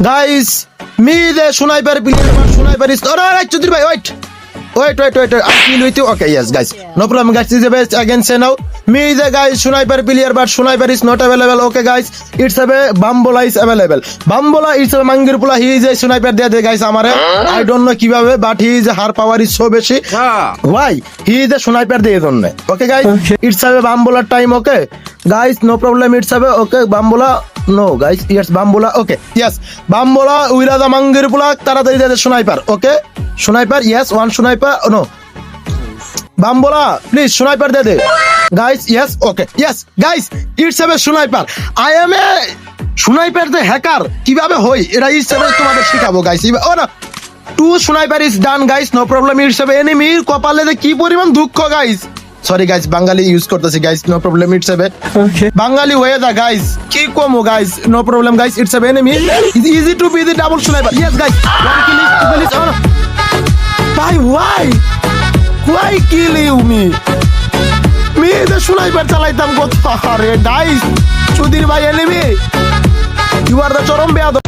Guys, me the sniper player, sniper is. Alright, Chudri bhai, wait. Wait. I kill with you. Okay, yes, guys. No problem, guys. This is the best. Again, say now. Me the guy sniper player, but sniper is not available. Okay, guys. It's a Bambola is available. Bambola is a Mangirpula. He is a sniper there, guys. Amare. I don't know kivabe, but he is her power is so beshi. Why? He is a sniper there only. Okay, guys. It's a Bambola time. Okay, guys. No problem. It's a okay Bambola. No, guys. Yes, Bambola. Okay. Yes, Bambola. Uira the Mangirpula. Taratari the sniper. Okay. Sniper. Yes, one sniper. Oh, no. Bambola, please, sniper de. Guys, yes, okay. Yes, guys, it's a sniper. I am a sniper the hacker. কিভাবে হই এটা হিসেবে তোমাদের শেখাবো guys. ও না, 2 sniper is done guys, no problem. It's a enemy কপালে যে কি পরিমাণ দুঃখ গাইস। Sorry guys, বাঙালি ইউজ করতেছি guys, no problem. It's a বাঙালি হয়ে দা guys। কি কমো guys, no problem guys. It's a enemy. It's easy to be the double sniper. Yes guys, one kill is oh no. Why kill you me? Me the sniper চালাইতাম কত আরে guys, চুদির ভাই enemy. You are the চরম বেয়াদব